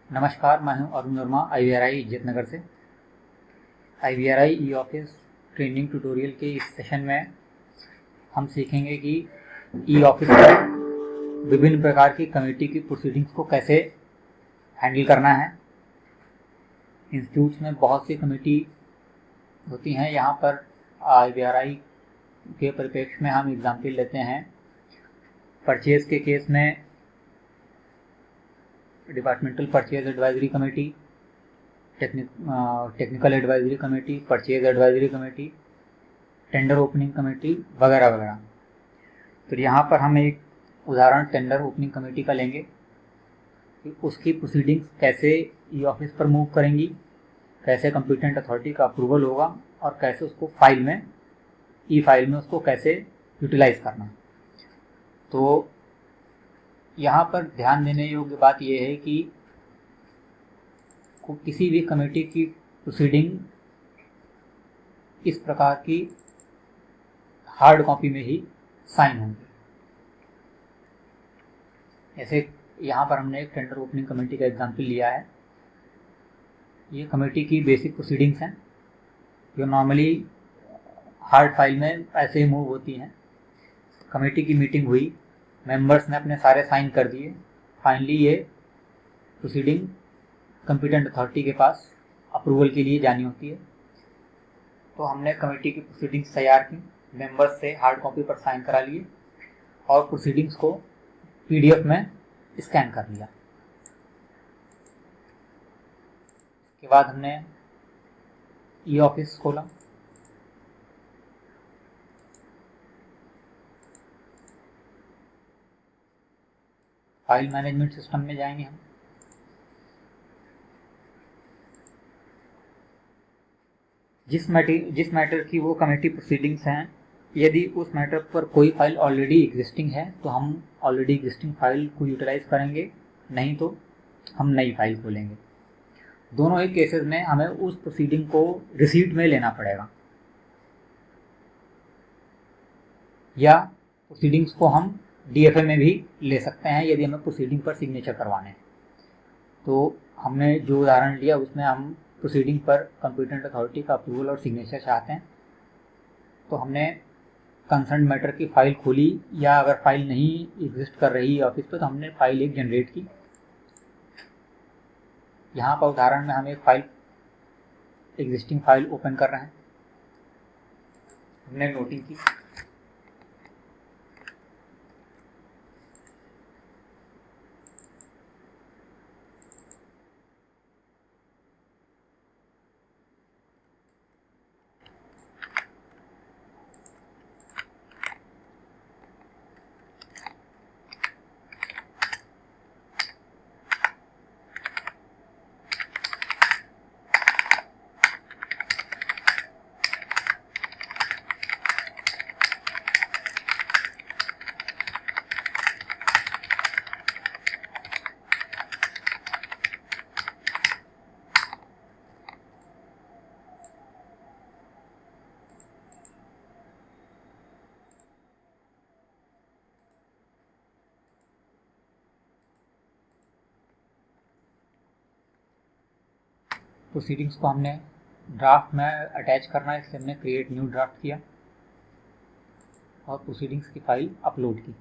नमस्कार, मैं हूं अरुण वर्मा IVRI इज्जत नगर से। IVRI e office training tutorial के इस सेशन में हम सीखेंगे कि ई ऑफिस पर विभिन्न प्रकार की कमेटी की प्रोसीडिंग्स को कैसे हैंडल करना है। इंस्टीट्यूट्स में बहुत सी कमेटी होती हैं। यहाँ पर IVRI के परिप्रेक्ष्य में हम एग्जाम्पल लेते हैं। परचेज के केस में departmental purchase advisory committee, technical advisory committee, purchase advisory committee, tender opening committee वगैरह वगैरह। तो यहाँ पर हम एक उदाहरण टेंडर ओपनिंग कमेटी का लेंगे कि उसकी प्रोसीडिंग्स कैसे ई ऑफिस पर मूव करेंगी, कैसे कंपिटेंट अथॉरिटी का अप्रूवल होगा और कैसे उसको फाइल में ई फाइल में उसको कैसे यूटिलाइज करना। तो यहाँ पर ध्यान देने योग्य बात यह है कि किसी भी कमेटी की प्रोसीडिंग इस प्रकार की हार्ड कॉपी में ही साइन होंगी। जैसे यहाँ पर हमने एक टेंडर ओपनिंग कमेटी का एग्जाम्पल लिया है। ये कमेटी की बेसिक प्रोसीडिंग्स हैं जो नॉर्मली हार्ड फाइल में ऐसे ही मूव होती हैं। कमेटी की मीटिंग हुई, मेंबर्स ने अपने सारे साइन कर दिए, फाइनली ये प्रोसीडिंग कंपिटेंट अथॉरिटी के पास अप्रूवल के लिए जानी होती है। तो हमने कमेटी की प्रोसीडिंग्स तैयार की, मेंबर्स से हार्ड कॉपी पर साइन करा लिए और प्रोसीडिंग्स को PDF में स्कैन कर लिया। इसके बाद हमने ई ऑफिस खोला। फाइल मैनेजमेंट सिस्टम में जाएंगे हम। जिस मैटर की वो कमेटी प्रोसीडिंग्स हैं, यदि उस मैटर पर कोई फाइल ऑलरेडी एग्जिस्टिंग है तो हम ऑलरेडी एग्जिस्टिंग फाइल को यूटिलाइज करेंगे, नहीं तो हम नई फाइल खोलेंगे। दोनों ही केसेस में हमें उस प्रोसीडिंग को रिसीट में लेना पड़ेगा या प्रोसीडिंग्स को हम DFA में भी ले सकते हैं यदि हमें प्रोसीडिंग पर सिग्नेचर करवाने हैं। तो हमने जो उदाहरण लिया उसमें हम प्रोसीडिंग पर कंपिटेंट अथॉरिटी का अप्रूवल और सिग्नेचर चाहते हैं। तो हमने कंसर्न मैटर की फ़ाइल खोली, या अगर फाइल नहीं एग्जिस्ट कर रही ऑफिस पे तो हमने फाइल एक जनरेट की। यहाँ पर उदाहरण में हम एक फाइल एग्जिस्टिंग फाइल ओपन कर रहे हैं। हमने नोटिंग की, प्रोसीडिंग्स को हमने ड्राफ्ट में अटैच करना है, इसलिए हमने क्रिएट न्यू ड्राफ्ट किया और प्रोसीडिंग्स की फाइल अपलोड की।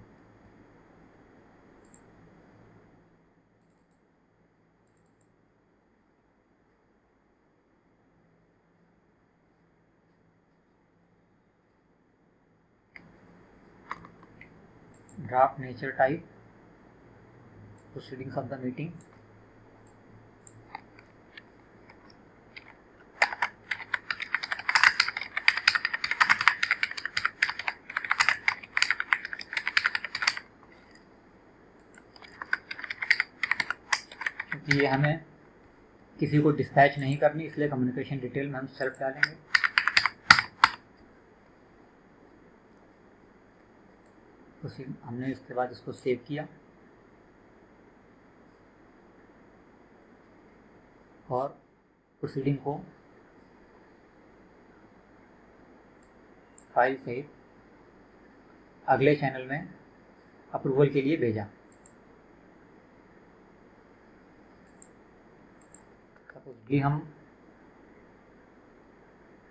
Draft nature type, proceedings of the meeting, क्योंकि ये हमें किसी को डिस्पैच नहीं करनी इसलिए कम्युनिकेशन डिटेल में हम सेल्फ डालेंगे। हमने इसके बाद इसको सेव किया और प्रोसीडिंग को फाइल सहित अगले चैनल में अप्रूवल के लिए भेजा। भी हम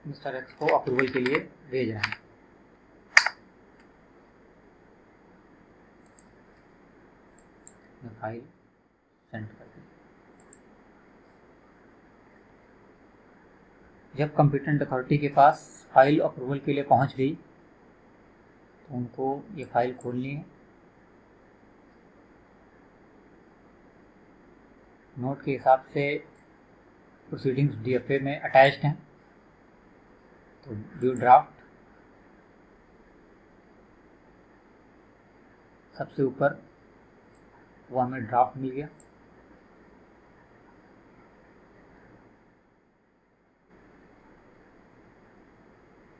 मिस्टर एक्स को अप्रूवल के लिए भेज रहे हैं। मैं फाइल सेंड कर दूँ। जब कंपिटेंट अथॉरिटी के पास फाइल अप्रूवल के लिए पहुंच गई तो उनको ये फाइल खोलनी है। नोट के हिसाब से प्रोसीडिंग्स डीएफए में अटैच्ड हैं, तो व्यू ड्राफ्ट सबसे ऊपर वो हमें ड्राफ्ट मिल गया।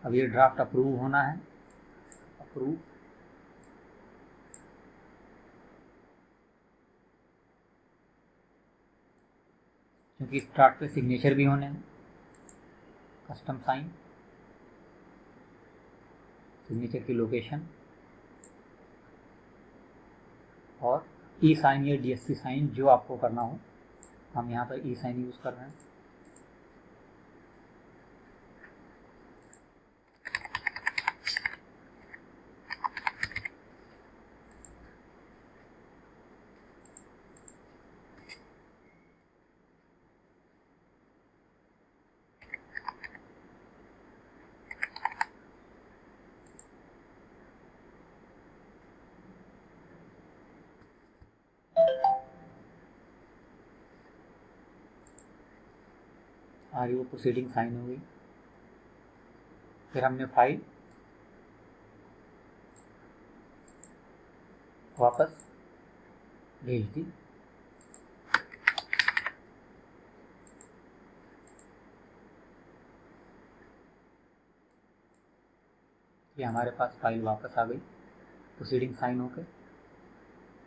अब ये ड्राफ्ट अप्रूव होना है। अप्रूव, क्योंकि इस ड्राफ्ट पे सिग्नेचर भी होने हैं। कस्टम साइन, सिग्नेचर की लोकेशन और ई साइन या डीएससी साइन जो आपको करना हो। हम यहाँ पर ई साइन यूज़ कर रहे हैं। आगे वो प्रोसीडिंग साइन हो गई। फिर हमने फाइल वापस भेज दी। ये हमारे पास फाइल वापस आ गई प्रोसीडिंग साइन होकर।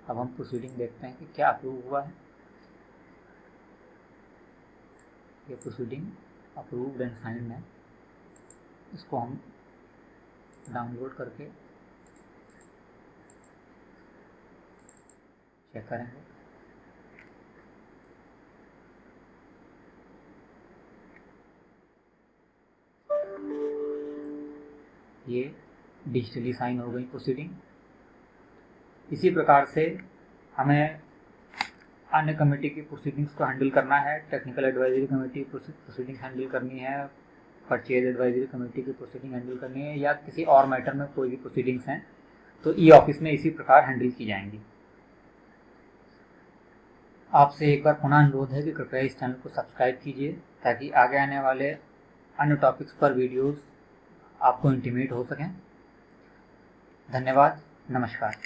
अब हम प्रोसीडिंग देखते हैं कि क्या अप्रूव हुआ है। ये प्रोसीडिंग अप्रूव्ड एंड साइंड है। इसको हम डाउनलोड करके चेक करेंगे। ये डिजिटली साइन हो गई प्रोसीडिंग। इसी प्रकार से हमें अन्य कमेटी की प्रोसीडिंग्स को हैंडल करना है। Technical advisory committee proceeding handle करनी है, परचेज एडवाइजरी कमेटी की प्रोसीडिंग हैंडल करनी है, या किसी और मैटर में कोई भी प्रोसीडिंग्स हैं तो ई ऑफिस में इसी प्रकार हैंडल की जाएंगी। आपसे एक बार पुनः अनुरोध है कि कृपया इस चैनल को सब्सक्राइब कीजिए ताकि आगे आने वाले अन्य टॉपिक्स पर वीडियोस आपको इंटीमेट हो सकें। धन्यवाद, नमस्कार।